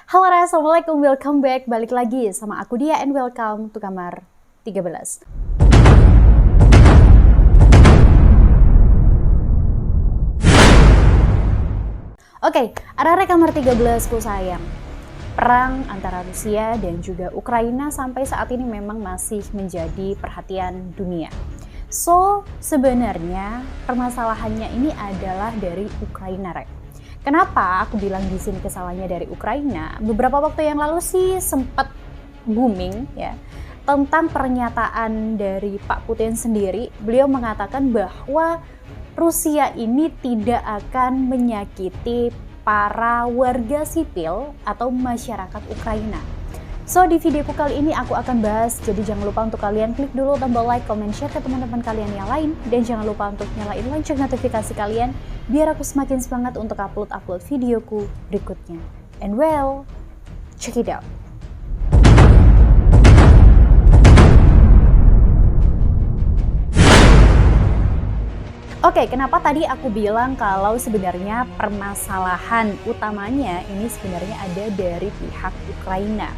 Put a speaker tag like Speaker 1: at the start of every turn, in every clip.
Speaker 1: Halo, assalamualaikum, welcome back. Balik lagi sama aku Dia and welcome to kamar 13. Oke, arah kamar 13 ku sayang. Perang antara Rusia dan juga Ukraina sampai saat ini memang masih menjadi perhatian dunia. So, sebenarnya permasalahannya ini adalah dari Ukraina, Rek. Kenapa aku bilang di sini kesalahannya dari Ukraina? Beberapa waktu yang lalu sih sempat booming ya tentang pernyataan dari Pak Putin sendiri. Beliau mengatakan bahwa Rusia ini tidak akan menyakiti para warga sipil atau masyarakat Ukraina. So, di videoku kali ini aku akan bahas, jadi jangan lupa untuk kalian klik dulu tombol like, comment, share ke teman-teman kalian yang lain, dan jangan lupa untuk nyalain lonceng notifikasi kalian, biar aku semakin semangat untuk upload videoku berikutnya. And well, check it out. Oke, kenapa tadi aku bilang kalau sebenarnya permasalahan utamanya ini sebenarnya ada dari pihak Ukraina.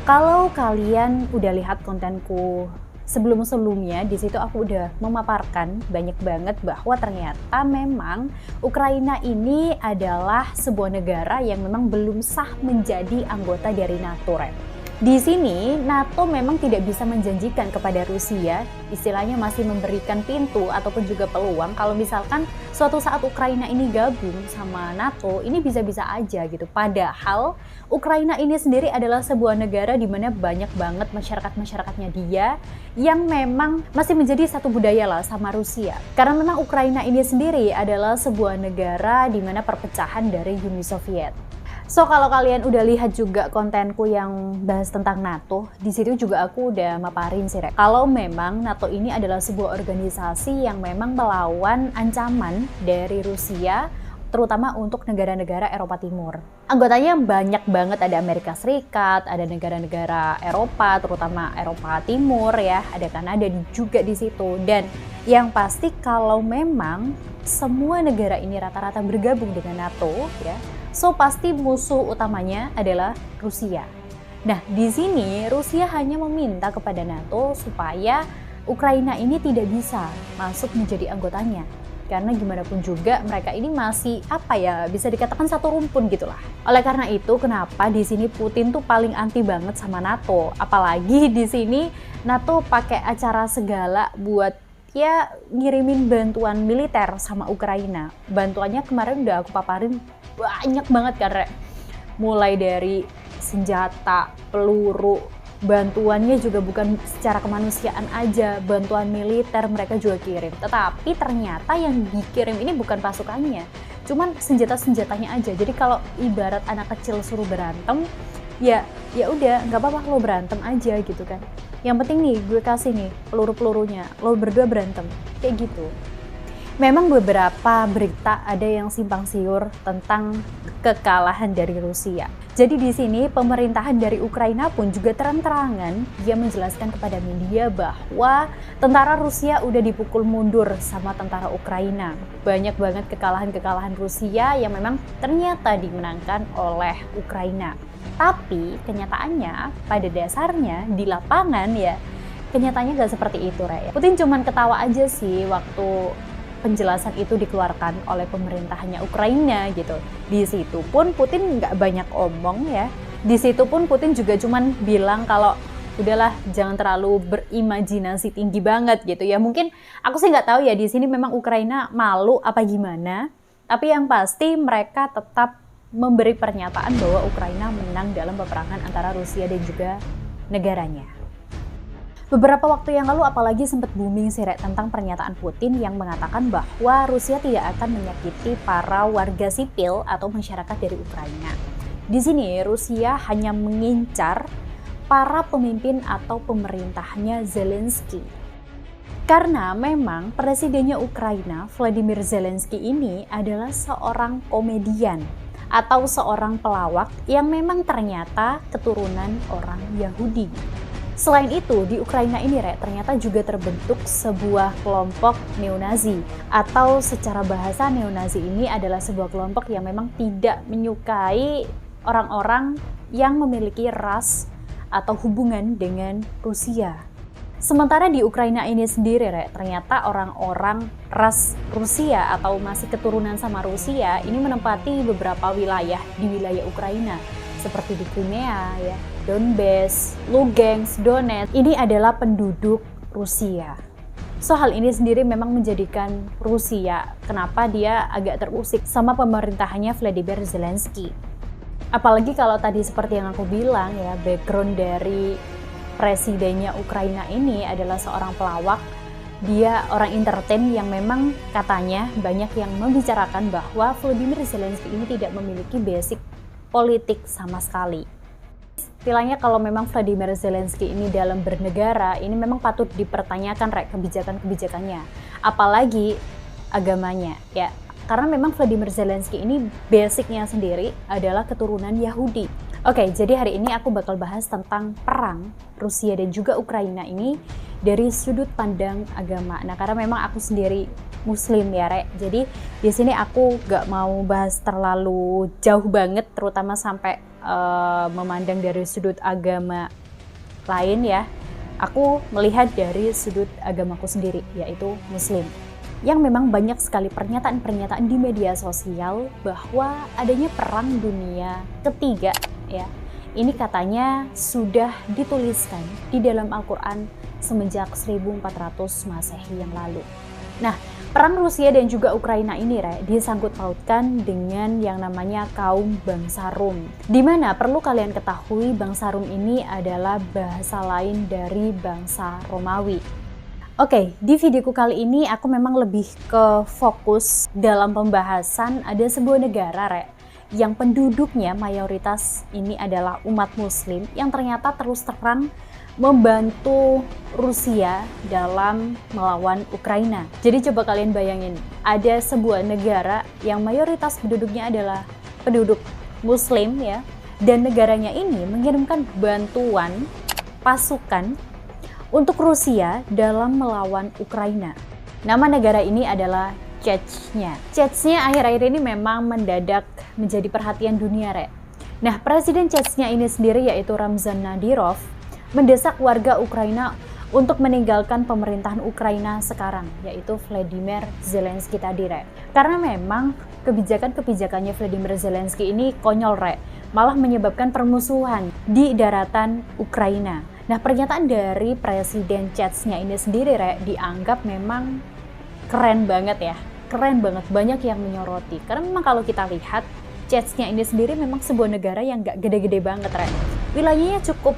Speaker 1: Kalau kalian udah lihat kontenku sebelum-sebelumnya, di situ aku udah memaparkan banyak banget bahwa ternyata memang Ukraina ini adalah sebuah negara yang memang belum sah menjadi anggota dari NATO, Rek. Di sini, NATO memang tidak bisa menjanjikan kepada Rusia, istilahnya masih memberikan pintu ataupun juga peluang kalau misalkan suatu saat Ukraina ini gabung sama NATO, ini bisa-bisa aja gitu. Padahal Ukraina ini sendiri adalah sebuah negara di mana banyak banget masyarakat-masyarakatnya dia yang memang masih menjadi satu budaya lah sama Rusia. Karena memang Ukraina ini sendiri adalah sebuah negara di mana perpecahan dari Uni Soviet. So, kalau kalian udah lihat juga kontenku yang bahas tentang NATO, di situ juga aku udah maparin sih, Rek. Kalau memang NATO ini adalah sebuah organisasi yang memang melawan ancaman dari Rusia, terutama untuk negara-negara Eropa Timur. Anggotanya banyak banget, ada Amerika Serikat, ada negara-negara Eropa, terutama Eropa Timur ya, ada Kanada juga di situ. Dan yang pasti kalau memang semua negara ini rata-rata bergabung dengan NATO ya, so pasti musuh utamanya adalah Rusia. Nah, di sini Rusia hanya meminta kepada NATO supaya Ukraina ini tidak bisa masuk menjadi anggotanya. Karena gimana pun juga mereka ini masih bisa dikatakan satu rumpun gitulah. Oleh karena itu, kenapa di sini Putin tuh paling anti banget sama NATO. Apalagi di sini NATO pakai acara segala buat ya ngirimin bantuan militer sama Ukraina. Bantuannya kemarin udah aku paparin banyak banget kan, Rek. Mulai dari senjata, peluru, bantuannya juga bukan secara kemanusiaan aja, bantuan militer mereka juga kirim. Tetapi ternyata yang dikirim ini bukan pasukannya, cuman senjata-senjatanya aja. Jadi kalau ibarat anak kecil suruh berantem, ya udah nggak apa-apa, lo berantem aja gitu kan. Yang penting nih gue kasih nih peluru-pelurunya, lo berdua berantem, kayak gitu. Memang beberapa berita ada yang simpang siur tentang kekalahan dari Rusia. Jadi di sini pemerintahan dari Ukraina pun juga terang-terangan dia menjelaskan kepada media bahwa tentara Rusia udah dipukul mundur sama tentara Ukraina. Banyak banget kekalahan-kekalahan Rusia yang memang ternyata dimenangkan oleh Ukraina. Tapi kenyataannya pada dasarnya di lapangan ya kenyataannya nggak seperti itu, Raya. Putin cuman ketawa aja sih waktu penjelasan itu dikeluarkan oleh pemerintahannya Ukraina gitu. Di situ pun Putin nggak banyak omong ya. Di situ pun Putin juga cuman bilang kalau udahlah jangan terlalu berimajinasi tinggi banget gitu ya. Mungkin aku sih nggak tahu ya di sini memang Ukraina malu apa gimana. Tapi yang pasti mereka tetap memberi pernyataan bahwa Ukraina menang dalam peperangan antara Rusia dan juga negaranya. Beberapa waktu yang lalu apalagi sempat booming sih, Rek, tentang pernyataan Putin yang mengatakan bahwa Rusia tidak akan menyakiti para warga sipil atau masyarakat dari Ukraina. Di sini Rusia hanya mengincar para pemimpin atau pemerintahnya Zelensky. Karena memang presidennya Ukraina, Volodymyr Zelensky ini adalah seorang komedian atau seorang pelawak yang memang ternyata keturunan orang Yahudi. Selain itu, di Ukraina ini, Rek, ternyata juga terbentuk sebuah kelompok neonazi. Atau secara bahasa neonazi ini adalah sebuah kelompok yang memang tidak menyukai orang-orang yang memiliki ras atau hubungan dengan Rusia. Sementara di Ukraina ini sendiri, ternyata orang-orang ras Rusia atau masih keturunan sama Rusia ini menempati beberapa wilayah di wilayah Ukraina seperti di Crimea, ya, Donbas, Lugansk, Donetsk. Ini adalah penduduk Rusia. So hal ini sendiri memang menjadikan Rusia kenapa dia agak terusik sama pemerintahannya Vladimir Zelensky. Apalagi kalau tadi seperti yang aku bilang ya, background dari presidennya Ukraina ini adalah seorang pelawak. Dia orang entertain yang memang katanya banyak yang membicarakan bahwa Volodymyr Zelensky ini tidak memiliki basic politik sama sekali. Istilahnya kalau memang Vladimir Zelensky ini dalam bernegara, ini memang patut dipertanyakan kebijakan-kebijakannya. Apalagi agamanya ya. Karena memang Vladimir Zelensky ini basicnya sendiri adalah keturunan Yahudi. Oke, jadi hari ini aku bakal bahas tentang perang Rusia dan juga Ukraina ini dari sudut pandang agama. Nah, karena memang aku sendiri Muslim ya, Jadi di sini aku gak mau bahas terlalu jauh banget, terutama sampai memandang dari sudut agama lain ya. Aku melihat dari sudut agamaku sendiri, yaitu Muslim. Yang memang banyak sekali pernyataan-pernyataan di media sosial bahwa adanya perang dunia ketiga ya. Ini katanya sudah dituliskan di dalam Al-Quran semenjak 1400 Masehi yang lalu. Nah, perang Rusia dan juga Ukraina ini disangkut pautkan dengan yang namanya kaum bangsa Rum. Dimana perlu kalian ketahui bangsa Rum ini adalah bahasa lain dari bangsa Romawi. Oke, di videoku kali ini aku memang lebih ke fokus dalam pembahasan ada sebuah negara yang penduduknya mayoritas ini adalah umat Muslim yang ternyata terus terang membantu Rusia dalam melawan Ukraina. Jadi coba kalian bayangin, ada sebuah negara yang mayoritas penduduknya adalah penduduk Muslim ya, dan negaranya ini mengirimkan bantuan pasukan untuk Rusia dalam melawan Ukraina. Nama negara ini adalah Chechnya. Chechnya akhir-akhir ini memang mendadak menjadi perhatian dunia, Nah, Presiden Chechnya ini sendiri yaitu Ramzan Kadyrov mendesak warga Ukraina untuk meninggalkan pemerintahan Ukraina sekarang, yaitu Vladimir Zelensky tadi, Karena memang kebijakan-kebijakannya Vladimir Zelensky ini konyol, malah menyebabkan permusuhan di daratan Ukraina. Nah, pernyataan dari Presiden Chechnya ini sendiri, dianggap memang keren banget ya. Keren banget, banyak yang menyoroti. Karena memang kalau kita lihat, Chechnya ini sendiri memang sebuah negara yang gak gede-gede banget, Wilayahnya cukup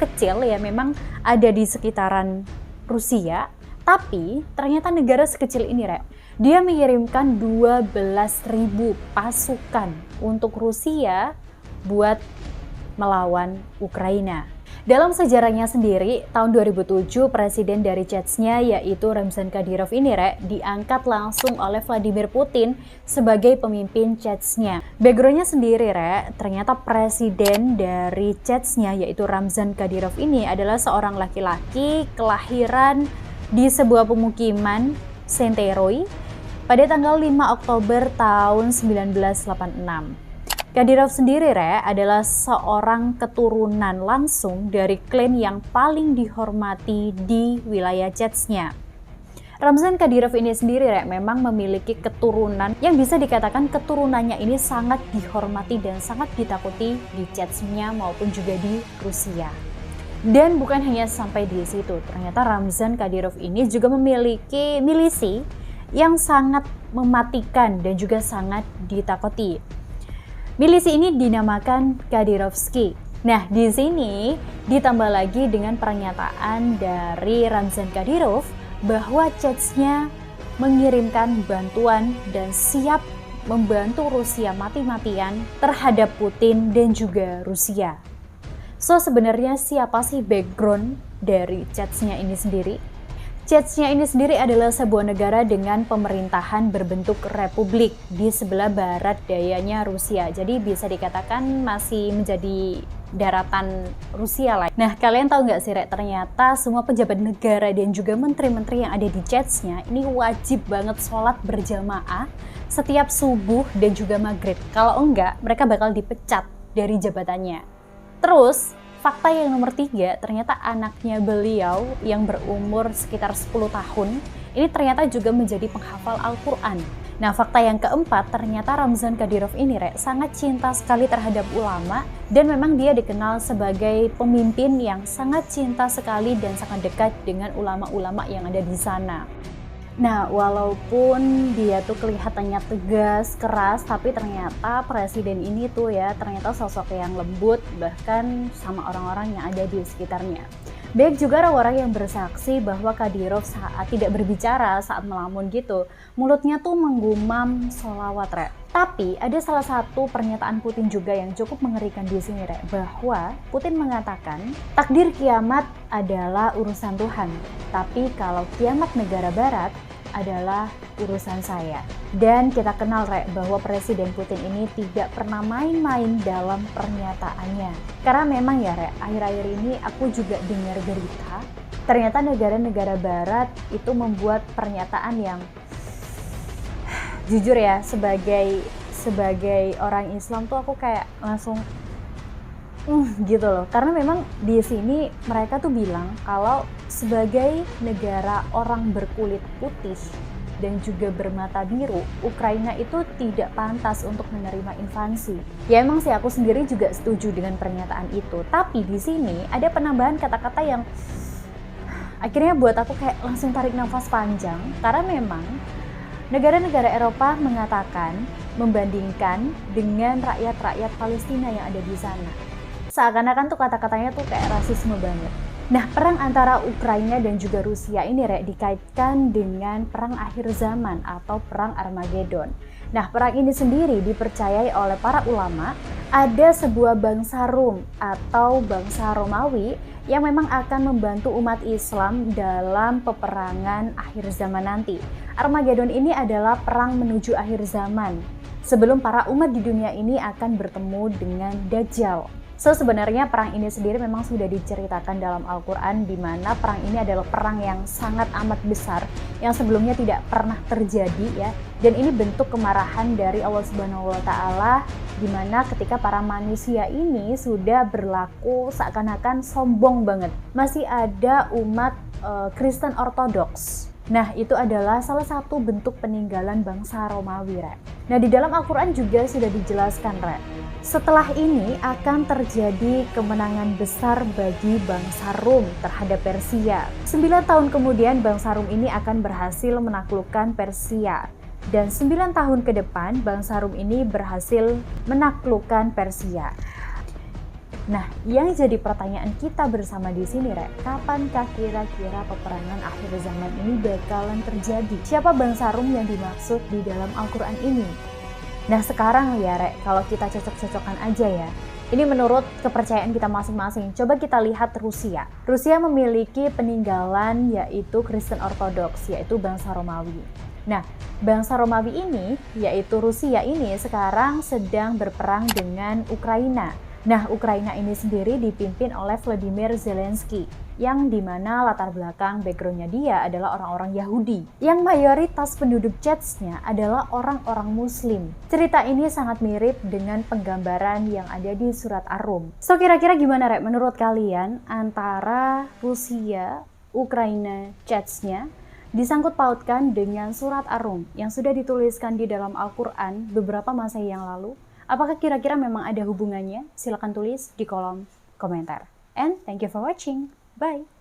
Speaker 1: kecil ya, memang ada di sekitaran Rusia. Tapi ternyata negara sekecil ini, dia mengirimkan 12.000 pasukan untuk Rusia buat melawan Ukraina. Dalam sejarahnya sendiri, tahun 2007 presiden dari Chechnya yaitu Ramzan Kadyrov ini diangkat langsung oleh Vladimir Putin sebagai pemimpin Chechnya. Backgroundnya sendiri ternyata presiden dari Chechnya yaitu Ramzan Kadyrov ini adalah seorang laki-laki kelahiran di sebuah pemukiman Senteroy pada tanggal 5 Oktober tahun 1986. Kadyrov sendiri adalah seorang keturunan langsung dari klan yang paling dihormati di wilayah Chechnya. Ramzan Kadyrov ini sendiri memang memiliki keturunan yang bisa dikatakan keturunannya ini sangat dihormati dan sangat ditakuti di Chechnya maupun juga di Rusia. Dan bukan hanya sampai di situ, ternyata Ramzan Kadyrov ini juga memiliki milisi yang sangat mematikan dan juga sangat ditakuti. Milisi ini dinamakan Kadyrovsky. Nah, di sini ditambah lagi dengan pernyataan dari Ramzan Kadyrov bahwa Chechnya mengirimkan bantuan dan siap membantu Rusia mati-matian terhadap Putin dan juga Rusia. So, sebenarnya siapa sih background dari Chechnya ini sendiri? Chechnya ini sendiri adalah sebuah negara dengan pemerintahan berbentuk republik di sebelah barat dayanya Rusia. Jadi bisa dikatakan masih menjadi daratan Rusia lah. Nah, kalian tahu nggak sih, ternyata semua pejabat negara dan juga menteri-menteri yang ada di Chechnya ini wajib banget sholat berjamaah setiap subuh dan juga maghrib. Kalau enggak, mereka bakal dipecat dari jabatannya. Terus, fakta yang nomor 3, ternyata anaknya beliau yang berumur sekitar 10 tahun, ini ternyata juga menjadi penghafal Al-Quran. Nah, fakta yang keempat, ternyata Ramzan Kadyrov ini sangat cinta sekali terhadap ulama, dan memang dia dikenal sebagai pemimpin yang sangat cinta sekali dan sangat dekat dengan ulama-ulama yang ada di sana. Nah, walaupun dia tuh kelihatannya tegas, keras, tapi ternyata presiden ini tuh ya, ternyata sosok yang lembut, bahkan sama orang-orang yang ada di sekitarnya. Banyak juga orang-orang yang bersaksi bahwa Kadyrov saat tidak berbicara, saat melamun gitu, mulutnya tuh menggumam sholawat, Tapi ada salah satu pernyataan Putin juga yang cukup mengerikan di sini, bahwa Putin mengatakan takdir kiamat adalah urusan Tuhan, tapi kalau kiamat negara barat adalah urusan saya. Dan kita kenal bahwa Presiden Putin ini tidak pernah main-main dalam pernyataannya. Karena memang ya akhir-akhir ini aku juga dengar berita, ternyata negara-negara barat itu membuat pernyataan yang jujur ya, sebagai orang Islam tuh aku kayak langsung gitu loh. Karena memang di sini mereka tuh bilang kalau sebagai negara orang berkulit putih dan juga bermata biru, Ukraina itu tidak pantas untuk menerima invasi. Ya emang sih aku sendiri juga setuju dengan pernyataan itu. Tapi di sini ada penambahan kata-kata yang akhirnya buat aku kayak langsung tarik nafas panjang. Karena memang negara-negara Eropa mengatakan, membandingkan dengan rakyat-rakyat Palestina yang ada di sana. Seakan-akan tuh kata-katanya tuh kayak rasisme banget. Nah, perang antara Ukraina dan juga Rusia ini dikaitkan dengan perang akhir zaman atau perang Armageddon. Nah, perang ini sendiri dipercayai oleh para ulama ada sebuah bangsa Rum atau bangsa Romawi yang memang akan membantu umat Islam dalam peperangan akhir zaman nanti. Armageddon ini adalah perang menuju akhir zaman, sebelum para umat di dunia ini akan bertemu dengan Dajjal. So, sebenarnya perang ini sendiri memang sudah diceritakan dalam Al-Quran, di mana perang ini adalah perang yang sangat amat besar, yang sebelumnya tidak pernah terjadi ya. Dan ini bentuk kemarahan dari Allah Subhanahu wa Ta'ala, di mana ketika para manusia ini sudah berlaku seakan-akan sombong banget. Masih ada umat Kristen Ortodoks. Nah, itu adalah salah satu bentuk peninggalan bangsa Romawi, Nah, di dalam Al-Quran juga sudah dijelaskan, setelah ini akan terjadi kemenangan besar bagi bangsa Rum terhadap Persia. 9 tahun kemudian bangsa Rum ini akan berhasil menaklukkan Persia. Dan 9 tahun ke depan bangsa Rum ini berhasil menaklukkan Persia. Nah, yang jadi pertanyaan kita bersama di sini, kapankah kira-kira peperangan akhir zaman ini bakalan terjadi? Siapa bangsa Rum yang dimaksud di dalam Al-Quran ini? Nah, sekarang ya, kalau kita cocok-cocokan aja ya. Ini menurut kepercayaan kita masing-masing. Coba kita lihat Rusia. Rusia memiliki peninggalan yaitu Kristen Ortodoks, yaitu bangsa Romawi. Nah, bangsa Romawi ini, yaitu Rusia ini, sekarang sedang berperang dengan Ukraina. Nah, Ukraina ini sendiri dipimpin oleh Volodymyr Zelensky, yang dimana latar belakang backgroundnya dia adalah orang-orang Yahudi, yang mayoritas penduduk Chechnya adalah orang-orang Muslim. Cerita ini sangat mirip dengan penggambaran yang ada di surat Ar-Rum. So, kira-kira gimana, menurut kalian antara Rusia, Ukraina, Chechnya disangkut pautkan dengan surat Ar-Rum yang sudah dituliskan di dalam Al-Quran beberapa masa yang lalu? Apakah kira-kira memang ada hubungannya? Silahkan tulis di kolom komentar. And thank you for watching. Bye!